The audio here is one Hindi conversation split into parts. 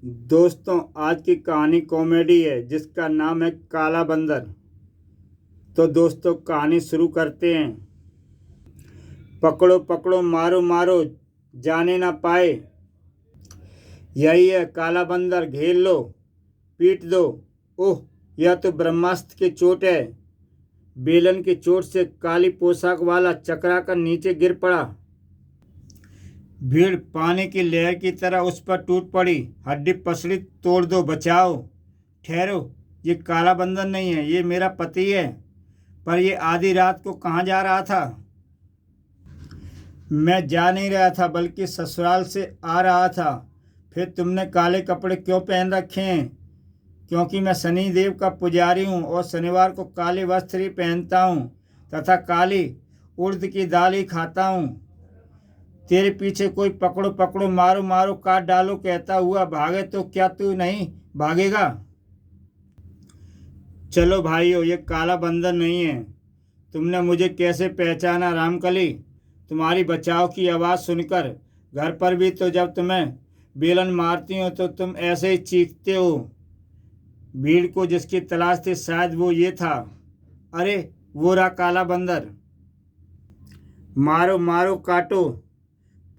दोस्तों, आज की कहानी कॉमेडी है जिसका नाम है काला बंदर। तो दोस्तों, कहानी शुरू करते हैं। पकड़ो पकड़ो, मारो मारो, जाने ना पाए। यही है काला बंदर, घेर लो, पीट दो। ओह, यह तो ब्रह्मास्त्र की चोट है। बेलन की चोट से काली पोशाक वाला चकरा कर नीचे गिर पड़ा। भीड़ पानी की लहर की तरह उस पर टूट पड़ी। हड्डी पसली तोड़ दो, बचाओ। ठहरो, ये काला बंदर नहीं है, ये मेरा पति है। पर ये आधी रात को कहाँ जा रहा था? मैं जा नहीं रहा था, बल्कि ससुराल से आ रहा था। फिर तुमने काले कपड़े क्यों पहन रखे हैं? क्योंकि मैं शनि देव का पुजारी हूँ और शनिवार को काले वस्त्र ही पहनता हूँ तथा काली उड़द की दाल ही खाता हूँ। तेरे पीछे कोई पकड़ो पकड़ो, मारो मारो, काट डालो कहता हुआ भागे तो क्या तू नहीं भागेगा? चलो भाइयों, ये काला बंदर नहीं है। तुमने मुझे कैसे पहचाना रामकली? तुम्हारी बचाव की आवाज़ सुनकर। घर पर भी तो जब तुम्हें बेलन मारती हो तो तुम ऐसे ही चीखते हो। भीड़ को जिसकी तलाश थी शायद वो ये था। अरे, वो रहा काला बंदर। मारो मारो, काटो,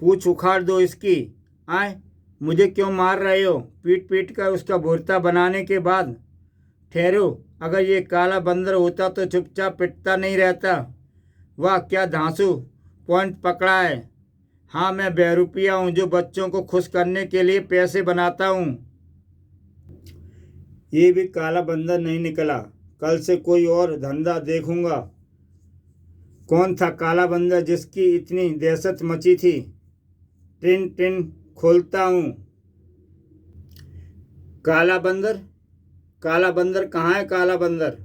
पूछ उखाड़ दो इसकी। आए, मुझे क्यों मार रहे हो? पीट पीट कर उसका भुर्ता बनाने के बाद। ठहरो, अगर ये काला बंदर होता तो चुपचाप पिटता नहीं रहता। वाह, क्या धांसू पॉइंट पकड़ा है। हाँ, मैं बहरूपिया हूँ जो बच्चों को खुश करने के लिए पैसे बनाता हूँ। ये भी काला बंदर नहीं निकला। कल से कोई और धंधा देखूंगा। कौन था काला बंदर जिसकी इतनी दहशत मची थी? टिन टिन खोलता हूँ। काला बंदर, काला बंदर कहाँ है? काला बंदर,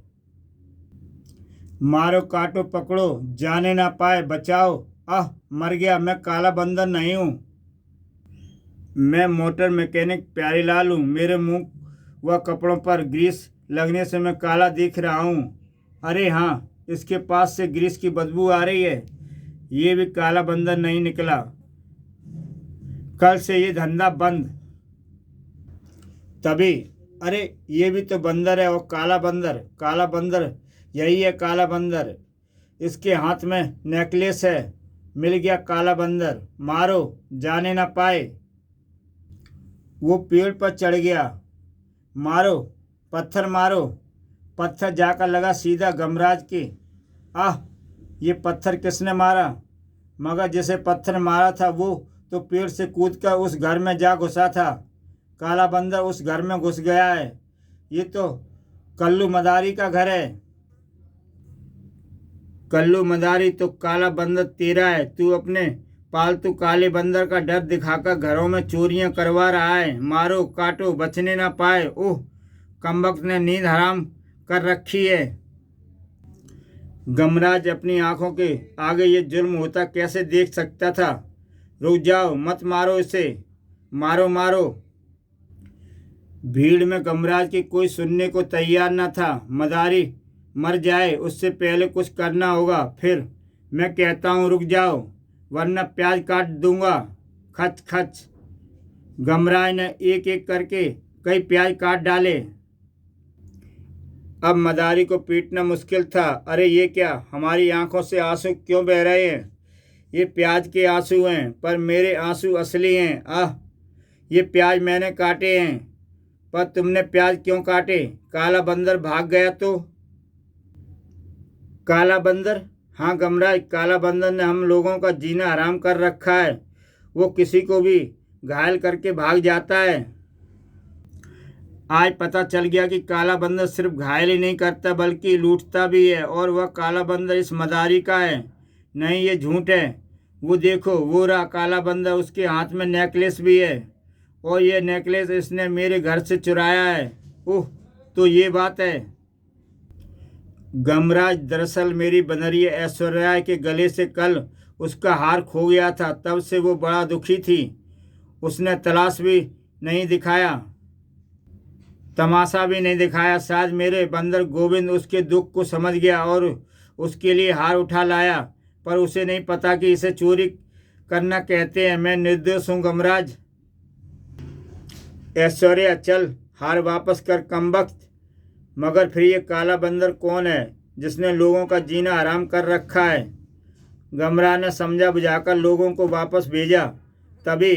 मारो काटो पकड़ो, जाने ना पाए, बचाओ। आह, मर गया। मैं काला बंदर नहीं हूँ। मैं मोटर मैकेनिक प्यारीलाल हूँ। मेरे मुंह व कपड़ों पर ग्रीस लगने से मैं काला दिख रहा हूँ। अरे हाँ, इसके पास से ग्रीस की बदबू आ रही है। ये भी काला बंदर नहीं निकला। कल से ये धंधा बंद। तभी, अरे, ये भी तो बंदर है। और काला बंदर, काला बंदर, यही है काला बंदर। इसके हाथ में नेकलेस है। मिल गया काला बंदर, मारो, जाने ना पाए। वो पेड़ पर चढ़ गया। मारो, पत्थर मारो। पत्थर जाकर लगा सीधा गमराज के। आह, ये पत्थर किसने मारा? मगर जिसे पत्थर मारा था वो तो पेड़ से कूदकर उस घर में जा घुसा था। काला बंदर उस घर में घुस गया है। ये तो कल्लू मदारी का घर है। कल्लू मदारी, तो काला बंदर तेरा है। तू अपने पालतू काले बंदर का डर दिखाकर घरों में चोरियां करवा रहा है। मारो काटो, बचने ना पाए। ओह, कमबख्त ने नींद हराम कर रखी है। गमराज अपनी आंखों के आगे ये जुल्म होता कैसे देख सकता था? रुक जाओ, मत मारो इसे, मारो मारो। भीड़ में गमराज की कोई सुनने को तैयार न था। मदारी मर जाए उससे पहले कुछ करना होगा। फिर मैं कहता हूँ रुक जाओ, वरना प्याज काट दूंगा। खच खच। गमराज ने एक एक करके कई प्याज काट डाले। अब मदारी को पीटना मुश्किल था। अरे ये क्या, हमारी आंखों से आंसू क्यों बह रहे हैं? ये प्याज के आंसू हैं, पर मेरे आंसू असली हैं। आह, ये प्याज मैंने काटे हैं। पर तुमने प्याज क्यों काटे? काला बंदर भाग गया तो? काला बंदर? हाँ गमराज, काला बंदर ने हम लोगों का जीना हराम कर रखा है। वो किसी को भी घायल करके भाग जाता है। आज पता चल गया कि काला बंदर सिर्फ घायल ही नहीं करता बल्कि लूटता भी है। और वह काला बंदर इस मदारी का है। नहीं, ये झूठ है। वो देखो, वो रहा काला बंदर, उसके हाथ में नेकलेस भी है। और ये नेकलेस इसने मेरे घर से चुराया है। ओह, तो ये बात है। गमराज, दरअसल मेरी बनरिया ऐश्वर्या के गले से कल उसका हार खो गया था। तब से वो बड़ा दुखी थी। उसने तलाश भी नहीं दिखाया, तमाशा भी नहीं दिखाया। शायद मेरे बंदर गोविंद उसके दुख को समझ गया और उसके लिए हार उठा लाया। पर उसे नहीं पता कि इसे चोरी करना कहते हैं। मैं निर्दोष हूँ गमराज। ऐश्वर्या चल हार वापस कर कमबख्त। मगर फिर ये काला बंदर कौन है जिसने लोगों का जीना हराम कर रखा है? गमराज ने समझा बुझाकर लोगों को वापस भेजा। तभी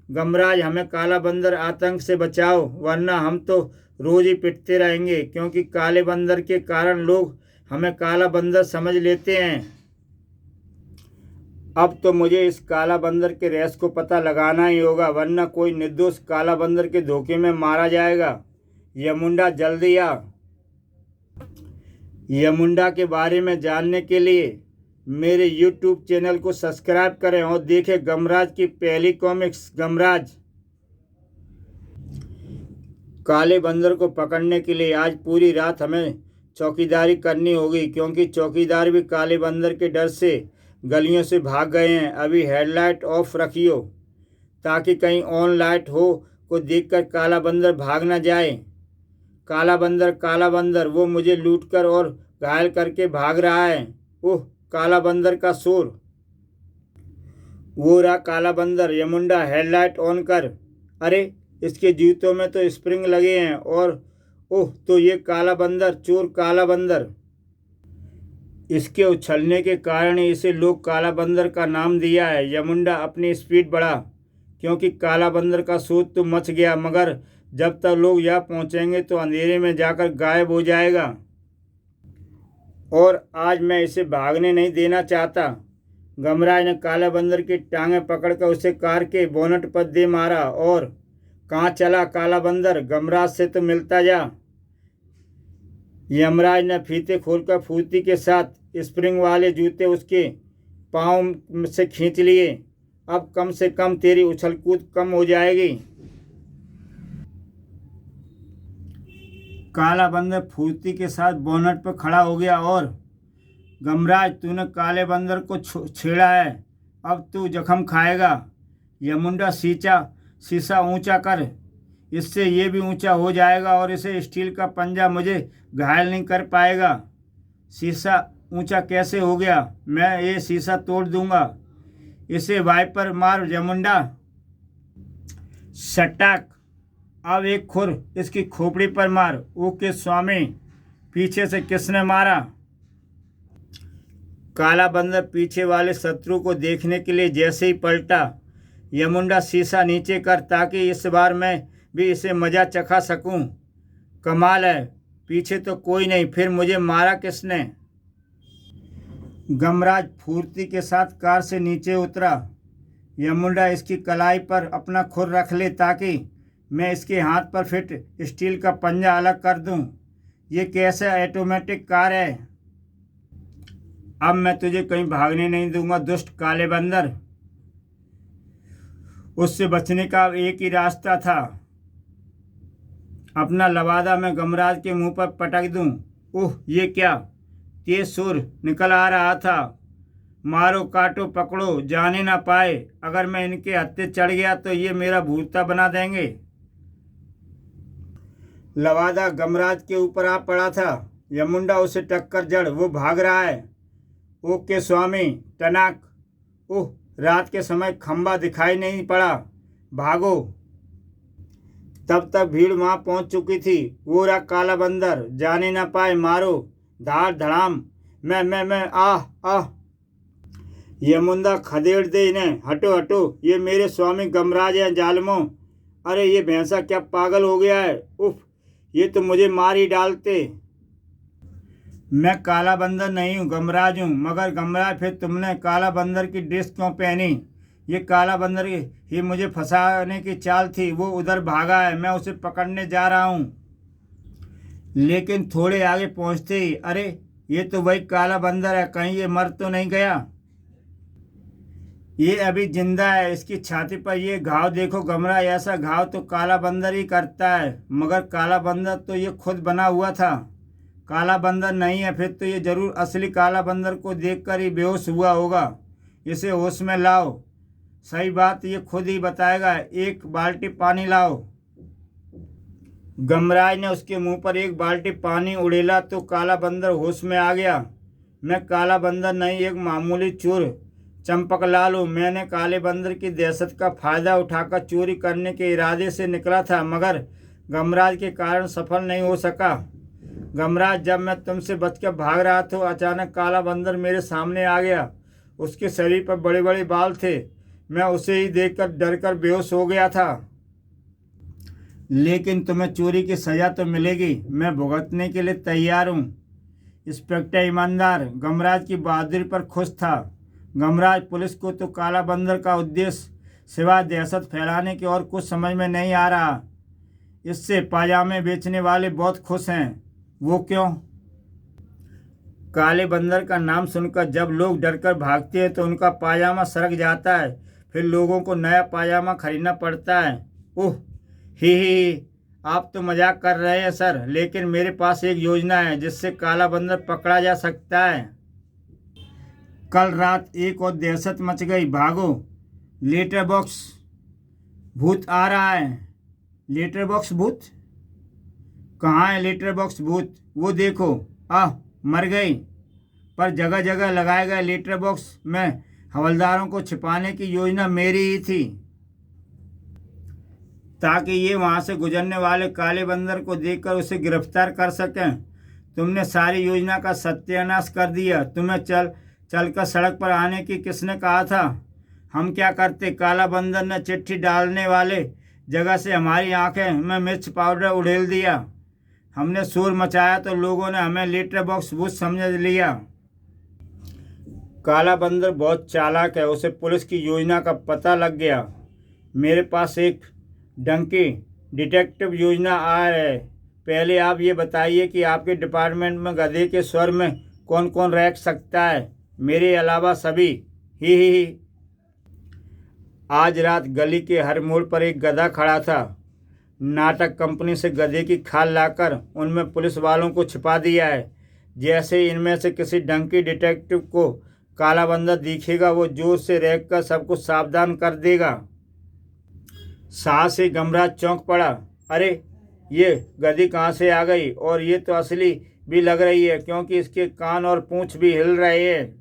गमराज हमें काला बंदर आतंक से बचाओ, वरना हम तो रोज ही पिटते रहेंगे, क्योंकि काले बंदर के कारण लोग हमें काला बंदर समझ लेते हैं। अब तो मुझे इस काला बंदर के रहस्य को पता लगाना ही होगा, वरना कोई निर्दोष काला बंदर के धोखे में मारा जाएगा। यमुंडा जल्दी आ। यमुंडा के बारे में जानने के लिए मेरे YouTube चैनल को सब्सक्राइब करें और देखें गमराज की पहली कॉमिक्स गमराज। काले बंदर को पकड़ने के लिए आज पूरी रात हमें चौकीदारी करनी होगी, क्योंकि चौकीदार भी काले बंदर के डर से गलियों से भाग गए हैं। अभी हेडलाइट ऑफ रखियो ताकि कहीं ऑन लाइट हो को देखकर काला बंदर भाग न जाए। काला बंदर वो मुझे लूटकर और घायल करके भाग रहा है। ओह, काला बंदर का शोर। वो रहा काला बंदर। यमुंडा हेडलाइट ऑन कर। अरे, इसके जूतों में तो स्प्रिंग लगे हैं। और ओह, तो ये काला बंदर, चोर काला बंदर। इसके उछलने के कारण ही इसे लोग काला बंदर का नाम दिया है। यमुंडा अपनी स्पीड बढ़ा, क्योंकि काला बंदर का शोर तो मच गया, मगर जब तक लोग यहाँ पहुँचेंगे तो अंधेरे में जाकर गायब हो जाएगा। और आज मैं इसे भागने नहीं देना चाहता। गमराज ने काला बंदर की टांगें पकड़कर उसे कार के बोनट पर दे मारा। और कहाँ चला काला बंदर? गमराज से तो मिलता जा। यमराज ने फीते खोलकर फुर्ती के साथ स्प्रिंग वाले जूते उसके पाँव से खींच लिए। अब कम से कम तेरी उछल कूद कम हो जाएगी। काला बंदर फुर्ती के साथ बोनट पर खड़ा हो गया। और गमराज, तूने काले बंदर को छेड़ा है, अब तू जख्म खाएगा। यमुंडा शीशा ऊंचा कर, इससे ये भी ऊंचा हो जाएगा और इसे स्टील का पंजा मुझे घायल नहीं कर पाएगा। शीशा ऊंचा कैसे हो गया? मैं ये शीशा तोड़ दूंगा। इसे वाइपर मार यमुंडा। सटाक। अब एक खुर इसकी खोपड़ी पर मार। ओके स्वामी। पीछे से किसने मारा? काला बंदर पीछे वाले शत्रु को देखने के लिए जैसे ही पलटा। यमुंडा शीशा नीचे कर, ताकि इस बार मैं भी इसे मजा चखा सकूं। कमाल है, पीछे तो कोई नहीं, फिर मुझे मारा किसने? गमराज फुर्ती के साथ कार से नीचे उतरा। यमुंडा, इसकी कलाई पर अपना खुर रख ले, ताकि मैं इसके हाथ पर फिट स्टील का पंजा अलग कर दूं। ये कैसा ऑटोमेटिक कार है? अब मैं तुझे कहीं भागने नहीं दूंगा दुष्ट काले बंदर। उससे बचने का एक ही रास्ता था, अपना लवादा मैं गमराज के मुंह पर पटक दूं। ओह, ये क्या तेज सुर निकल आ रहा था। मारो, काटो, पकड़ो, जाने ना पाए। अगर मैं इनके हत्थे चढ़ गया तो ये मेरा भूता बना देंगे। लवादा गमराज के ऊपर आ पड़ा था। यमुंडा उसे टक्कर जड़, वो भाग रहा है। ओके स्वामी। टनाक। ओह, रात के समय खंबा दिखाई नहीं पड़ा, भागो। तब तक भीड़ वहां पहुंच चुकी थी। वो रहा काला बंदर, जाने ना पाए, मारो, धाड़ धड़ाम। मैं आह। यमुंडा खदेड़ दे इन्हें, हटो हटो, ये मेरे स्वामी गमराज हैं जालमों। अरे, ये भैंसा क्या पागल हो गया है? उफ, ये तो मुझे मार ही डालते। मैं काला बंदर नहीं हूँ, गमराज हूँ। मगर गमराज, फिर तुमने काला बंदर की ड्रेस क्यों पहनी? ये काला बंदर ही मुझे फंसाने की चाल थी। वो उधर भागा है, मैं उसे पकड़ने जा रहा हूँ। लेकिन थोड़े आगे पहुँचते ही, अरे, ये तो वही काला बंदर है। कहीं ये मर तो नहीं गया? ये अभी जिंदा है। इसकी छाती पर ये घाव देखो गमराज, ऐसा घाव तो काला बंदर ही करता है। मगर काला बंदर तो ये खुद बना हुआ था। काला बंदर नहीं है, फिर तो ये जरूर असली काला बंदर को देखकर ही बेहोश हुआ होगा। इसे होश में लाओ। सही बात ये खुद ही बताएगा। एक बाल्टी पानी लाओ। गमराज ने उसके मुंह पर एक बाल्टी पानी उड़ेला तो काला बंदर होश में आ गया। मैं काला बंदर नहीं, एक मामूली चोर चंपक लालू, मैंने काले बंदर की दहशत का फायदा उठाकर चोरी करने के इरादे से निकला था, मगर गमराज के कारण सफल नहीं हो सका। गमराज, जब मैं तुमसे बचकर भाग रहा था, अचानक काला बंदर मेरे सामने आ गया। उसके शरीर पर बड़े बड़े बाल थे। मैं उसे ही देखकर डरकर बेहोश हो गया था। लेकिन तुम्हें चोरी की सजा तो मिलेगी, मैं भुगतने के लिए तैयार हूँ। इंस्पेक्टर ईमानदार गमराज की बहादुरी पर खुश था। गमराज, पुलिस को तो काला बंदर का उद्देश्य सिवाय दहशत फैलाने के और कुछ समझ में नहीं आ रहा। इससे पाजामे बेचने वाले बहुत खुश हैं। वो क्यों? काले बंदर का नाम सुनकर जब लोग डरकर भागते हैं तो उनका पाजामा सरक जाता है, फिर लोगों को नया पाजामा खरीदना पड़ता है। ओह, ही, आप तो मजाक कर रहे हैं सर, लेकिन मेरे पास एक योजना है जिससे काला बंदर पकड़ा जा सकता है। कल रात एक और दहशत मच गई, भागो। लेटर बॉक्स भूत आ रहा है। लेटर बॉक्स भूत? कहाँ है लेटर बॉक्स भूत? वो देखो, मर गई। पर जगह जगह लगाए गए लेटर बॉक्स में हवलदारों को छिपाने की योजना मेरी ही थी, ताकि ये वहां से गुजरने वाले काले बंदर को देखकर उसे गिरफ्तार कर सकें। तुमने सारी योजना का सत्यानाश कर दिया। तुम्हें चलकर सड़क पर आने की किसने कहा था? हम क्या करते? काला बंदर ने चिट्ठी डालने वाले जगह से हमारी आंखें में मिर्च पाउडर उड़ेल दिया। हमने शोर मचाया तो लोगों ने हमें लेटर बॉक्स भूत समझ लिया। काला बंदर बहुत चालाक है, उसे पुलिस की योजना का पता लग गया। मेरे पास एक डंकी डिटेक्टिव योजना आ है। पहले आप ये बताइए कि आपके डिपार्टमेंट में गधे के स्वर में कौन कौन रह सकता है, मेरे अलावा सभी। ही। आज रात गली के हर मोड़ पर एक गधा खड़ा था। नाटक कंपनी से गधे की खाल लाकर उनमें पुलिस वालों को छिपा दिया है। जैसे इनमें से किसी डंकी डिटेक्टिव को काला बंदर दिखेगा, वो जोर से रेंक कर सबको सावधान कर देगा। साहस से गमराज चौंक पड़ा। अरे, ये गधी कहाँ से आ गई? और ये तो असली भी लग रही है, क्योंकि इसके कान और पूंछ भी हिल रहे हैं।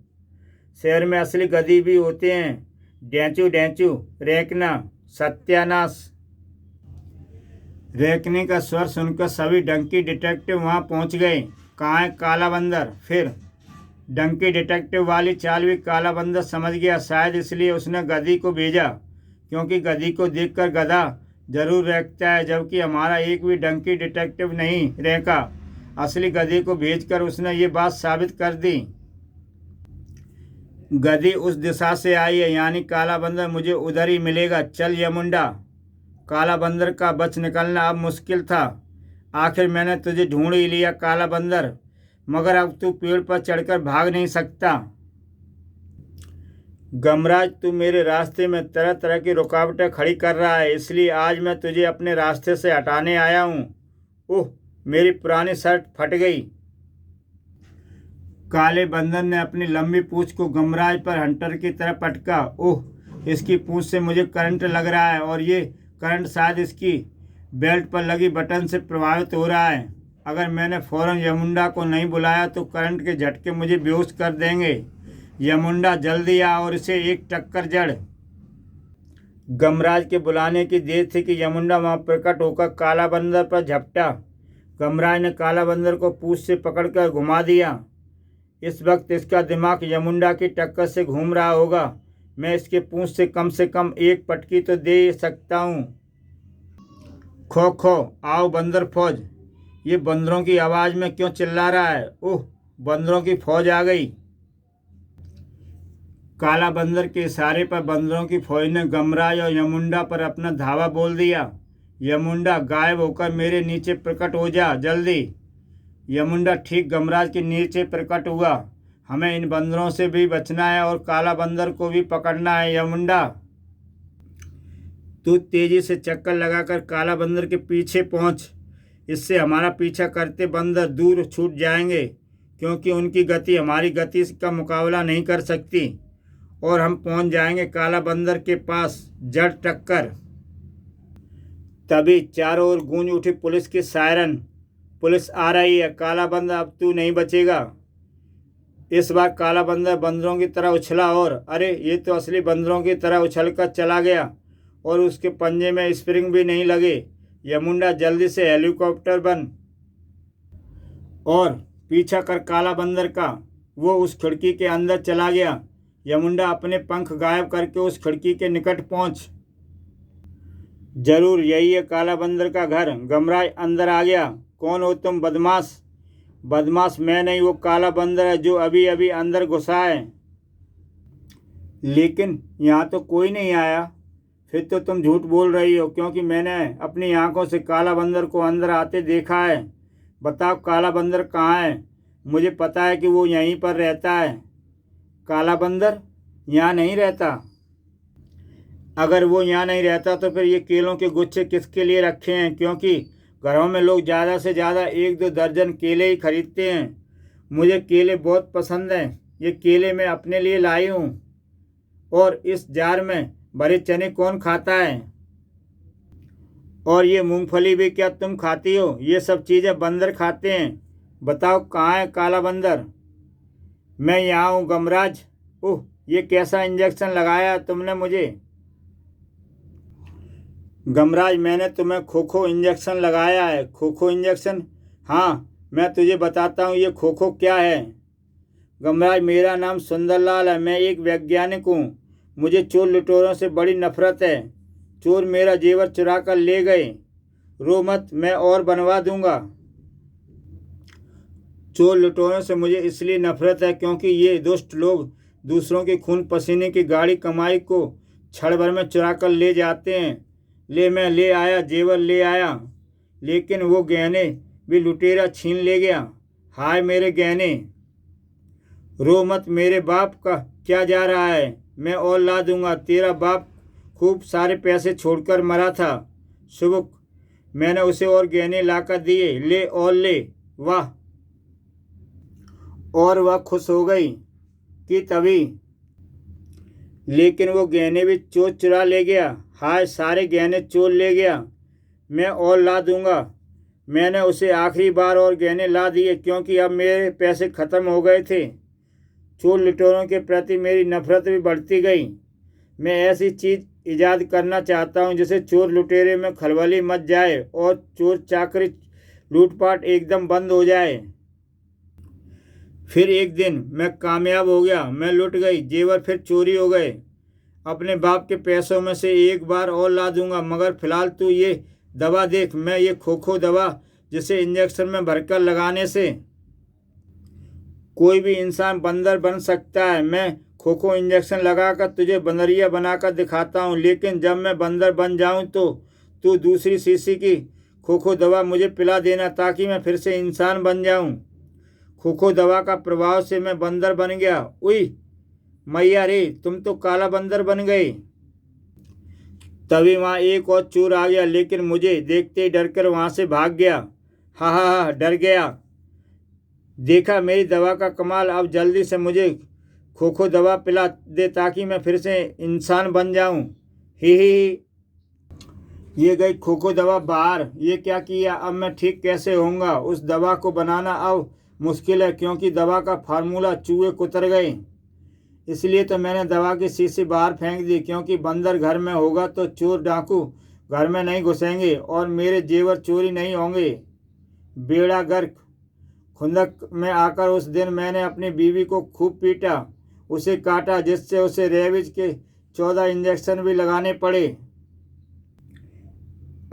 शहर में असली गधी भी होते हैं। डेंचू डेंचू, रेंकना, सत्यानाश। रेंकने का स्वर सुनकर सभी डंकी डिटेक्टिव वहां पहुंच गए। कहाँ है काला बंदर? फिर डंकी डिटेक्टिव वाली चाल भी काला बंदर समझ गया। शायद इसलिए उसने गधी को भेजा, क्योंकि गधी को देखकर गधा जरूर रेंकता है, जबकि हमारा एक भी डंकी डिटेक्टिव नहीं रेंका। असली गधी को भेजकर उसने ये बात साबित कर दी। गधी उस दिशा से आई है, यानी काला बंदर मुझे उधर ही मिलेगा। चल यमुंडा। काला बंदर का बच निकलना अब मुश्किल था। आखिर मैंने तुझे ढूंढ ही लिया काला बंदर, मगर अब तू पेड़ पर चढ़कर भाग नहीं सकता। गमराज, तू मेरे रास्ते में तरह तरह की रुकावटें खड़ी कर रहा है, इसलिए आज मैं तुझे अपने रास्ते से हटाने आया हूँ। ओह, मेरी पुरानी शर्ट फट गई। काले बंदर ने अपनी लंबी पूंछ को गमराज पर हंटर की तरह पटका। ओह, इसकी पूंछ से मुझे करंट लग रहा है, और ये करंट शायद इसकी बेल्ट पर लगी बटन से प्रभावित हो रहा है। अगर मैंने फौरन यमुंडा को नहीं बुलाया तो करंट के झटके मुझे बेहोश कर देंगे। यमुंडा, जल्दी आ और इसे एक टक्कर जड़। गमराज के बुलाने की देर थी कि यमुंडा वहां प्रकट होकर काला बंदर पर झपटा। गमराज ने काला बंदर को पूंछ से पकड़कर घुमा दिया। इस वक्त इसका दिमाग यमुंडा की टक्कर से घूम रहा होगा। मैं इसके पूंछ से कम एक पटकी तो दे सकता हूँ। खो खो, आओ बंदर फौज। ये बंदरों की आवाज़ में क्यों चिल्ला रहा है? ओह, बंदरों की फौज आ गई। काला बंदर के इशारे पर बंदरों की फौज ने गमराज और यमुंडा पर अपना धावा बोल दिया। यमुंडा, गायब होकर मेरे नीचे प्रकट हो जा जल्दी। यमुंडा ठीक गमराज के नीचे प्रकट हुआ। हमें इन बंदरों से भी बचना है और काला बंदर को भी पकड़ना है। यमुंडा, तू तेजी से चक्कर लगाकर काला बंदर के पीछे पहुंच। इससे हमारा पीछा करते बंदर दूर छूट जाएंगे, क्योंकि उनकी गति हमारी गति का मुकाबला नहीं कर सकती, और हम पहुंच जाएंगे काला बंदर के पास जड़ टक्कर। तभी चारों ओर गूंज उठी पुलिस की सायरन। पुलिस आ रही है काला बंदर, अब तू नहीं बचेगा। इस बार काला बंदर बंदरों की तरह उछला और अरे ये तो असली बंदरों की तरह उछलकर चला गया और उसके पंजे में स्प्रिंग भी नहीं लगे। यमुंडा जल्दी से हेलीकॉप्टर बन और पीछा कर काला बंदर का। वो उस खिड़की के अंदर चला गया। यमुंडा अपने पंख गायब करके उस खिड़की के निकट पहुंच। जरूर यही है काला बंदर का घर। गमराज अंदर आ गया। कौन हो तुम बदमाश? बदमाश मैं नहीं, वो काला बंदर है जो अभी अभी अंदर घुसा है। लेकिन यहाँ तो कोई नहीं आया। फिर तो तुम झूठ बोल रही हो, क्योंकि मैंने अपनी आंखों से काला बंदर को अंदर आते देखा है। बताओ काला बंदर कहाँ है? मुझे पता है कि वो यहीं पर रहता है। काला बंदर यहाँ नहीं रहता। अगर वो यहाँ नहीं रहता तो फिर ये केलों के गुच्छे किसके लिए रखे हैं? क्योंकि घरों में लोग ज़्यादा से ज़्यादा 1-2 दर्जन केले ही खरीदते हैं। मुझे केले बहुत पसंद हैं। ये केले मैं अपने लिए लाई हूँ। और इस जार में भरे चने कौन खाता है? और ये मूंगफली भी क्या तुम खाती हो? ये सब चीज़ें बंदर खाते हैं। बताओ कहाँ है काला बंदर? मैं यहाँ हूँ गमराज। ओह, ये कैसा इंजेक्शन लगाया तुमने मुझे? गमराज मैंने तुम्हें खोखो इंजेक्शन लगाया है। खोखो इंजेक्शन? हाँ, मैं तुझे बताता हूँ ये खोखो क्या है। गमराज मेरा नाम सुंदरलाल है। मैं एक वैज्ञानिक हूँ। मुझे चोर लुटेरों से बड़ी नफरत है। चोर मेरा जेवर चुरा कर ले गए। रो मत, मैं और बनवा दूंगा। चोर लुटेरों से मुझे इसलिए नफरत है क्योंकि ये दुष्ट लोग दूसरों के खून पसीने की गाढ़ी कमाई को क्षण भर में चुरा कर ले जाते हैं। मैं ले आया, जेवर ले आया, लेकिन वो गहने भी लुटेरा छीन ले गया। हाय मेरे गहने। रो मत, मेरे बाप का क्या जा रहा है? मैं और ला दूंगा। तेरा बाप खूब सारे पैसे छोड़कर मरा था। शुभ, मैंने उसे और गहने लाकर दिए। ले और ले। वाह। और वह खुश हो गई कि तभी, लेकिन वो गहने भी चोर चुरा ले गया। हाय, सारे गहने चोर ले गया। मैं और ला दूंगा। मैंने उसे आखिरी बार और गहने ला दिए क्योंकि अब मेरे पैसे ख़त्म हो गए थे। चोर लुटेरों के प्रति मेरी नफरत भी बढ़ती गई। मैं ऐसी चीज़ ईजाद करना चाहता हूँ जिससे चोर लुटेरे में खलबली मच जाए और चोर चाकरी लूटपाट एकदम बंद हो जाए। फिर एक दिन मैं कामयाब हो गया। मैं लुट गई, जेवर फिर चोरी हो गए। अपने बाप के पैसों में से एक बार और ला दूंगा, मगर फिलहाल तू ये दवा देख। मैं ये खोखो दवा जिसे इंजेक्शन में भरकर लगाने से कोई भी इंसान बंदर बन सकता है। मैं खोखो इंजेक्शन लगाकर तुझे बंदरिया बनाकर दिखाता हूँ, लेकिन जब मैं बंदर बन जाऊँ तो तू दूसरी शीशी की खोखो दवा मुझे पिला देना ताकि मैं फिर से इंसान बन जाऊँ। खोखो दवा का प्रभाव से मैं बंदर बन गया। उई मैया रे, तुम तो काला बंदर बन गए। तभी वहाँ एक और चोर आ गया, लेकिन मुझे देखते ही डरकर वहाँ से भाग गया। हा हा हा, डर गया। देखा मेरी दवा का कमाल। अब जल्दी से मुझे खोखो दवा पिला दे ताकि मैं फिर से इंसान बन जाऊं। ही। ये गई खोखो दवा बाहर। ये क्या किया? अब मैं ठीक कैसे होऊंगा? उस दवा को बनाना अब मुश्किल है क्योंकि दवा का फार्मूला चूहे कुतर गए। इसलिए तो मैंने दवा की शीशी बाहर फेंक दी, क्योंकि बंदर घर में होगा तो चोर डाकू घर में नहीं घुसेंगे और मेरे जेवर चोरी नहीं होंगे। बेड़ा गर्क। खुंदक में आकर उस दिन मैंने अपनी बीवी को खूब पीटा, उसे काटा, जिससे उसे रेबीज के 14 इंजेक्शन भी लगाने पड़े।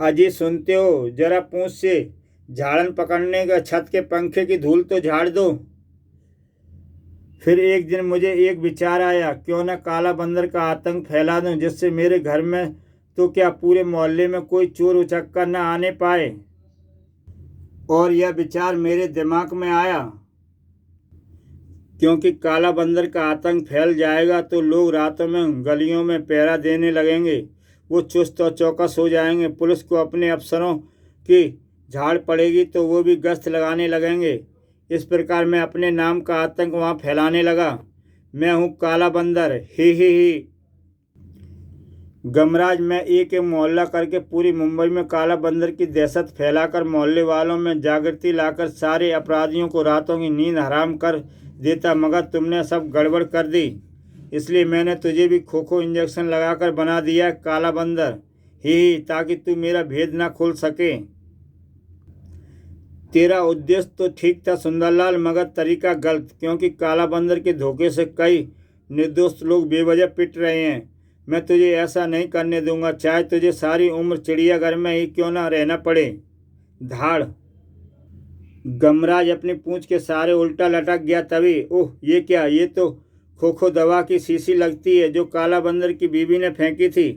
अजी सुनते हो? जरा पूंछ से झाड़न पकड़ने का छत के पंखे की धूल तो झाड़ दो। फिर एक दिन मुझे एक विचार आया, क्यों न काला बंदर का आतंक फैला दूं, जिससे मेरे घर में तो क्या पूरे मोहल्ले में कोई चोर उचक्का न आने पाए। और यह विचार मेरे दिमाग में आया क्योंकि काला बंदर का आतंक फैल जाएगा तो लोग रातों में गलियों में पहरा देने लगेंगे। वो चुस्त और चौकस हो जाएंगे। पुलिस को अपने अफसरों की झाड़ पड़ेगी तो वो भी गश्त लगाने लगेंगे। इस प्रकार मैं अपने नाम का आतंक वहाँ फैलाने लगा। मैं हूँ काला बंदर। ही। गमराज मैं एक मोहल्ला करके पूरी मुंबई में काला बंदर की दहशत फैलाकर मोहल्ले वालों में जागृति लाकर सारे अपराधियों को रातों की नींद हराम कर देता, मगर तुमने सब गड़बड़ कर दी, इसलिए मैंने तुझे भी खोखो इंजेक्शन लगाकर बना दिया काला बंदर, ही ताकि तू मेरा भेद ना खोल सके। तेरा उद्देश्य तो ठीक था सुंदरलाल, मगर तरीका गलत, क्योंकि काला बंदर के धोखे से कई निर्दोष लोग बेवजह पिट रहे हैं। मैं तुझे ऐसा नहीं करने दूंगा, चाहे तुझे सारी उम्र चिड़ियाघर में ही क्यों ना रहना पड़े। धाड़। गमराज अपनी पूंछ के सारे उल्टा लटक गया। तभी ओह ये क्या, ये तो खोखो दवा की शीशी लगती है जो काला बंदर की बीवी ने फेंकी थी।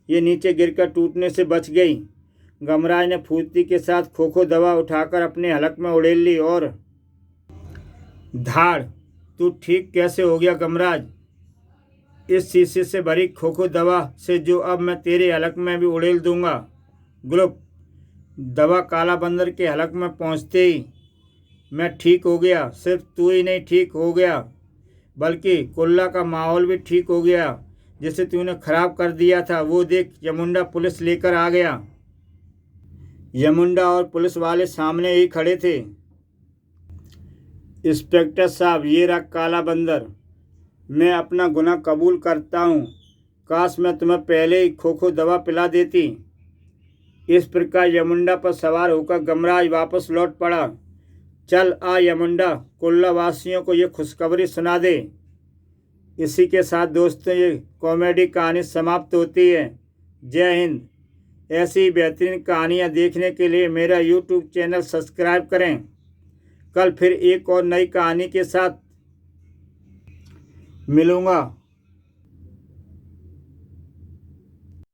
ये नीचे गिरकर टूटने से बच गई। गमराज ने फुर्ती के साथ खोखो दवा उठाकर अपने हलक में उड़ेल ली और धाड़। तू ठीक कैसे हो गया गमराज? इस शीशे से भरी खोखो दवा से जो अब मैं तेरे हलक में भी उड़ेल दूंगा। ग्रुप। दवा काला बंदर के हलक में पहुंचते ही मैं ठीक हो गया। सिर्फ तू ही नहीं ठीक हो गया, बल्कि कुल्ला का माहौल भी ठीक हो गया, जिसे तूने खराब कर दिया था। वो देख, यमुंडा पुलिस लेकर आ गया। यमुंडा और पुलिस वाले सामने ही खड़े थे। इंस्पेक्टर साहब, ये रहा काला बंदर। मैं अपना गुनाह कबूल करता हूँ। काश मैं तुम्हें पहले ही खोखो दवा पिला देती। इस प्रकार यमुंडा पर सवार होकर गमराज वापस लौट पड़ा। चल आ यमुंडा, कुल्ला वासियों को ये खुशखबरी सुना दे। इसी के साथ दोस्तों ये कॉमेडी कहानी समाप्त होती है। जय हिंद। ऐसी बेहतरीन कहानियाँ देखने के लिए मेरा YouTube चैनल सब्सक्राइब करें। कल फिर एक और नई कहानी के साथ मिलूँगा।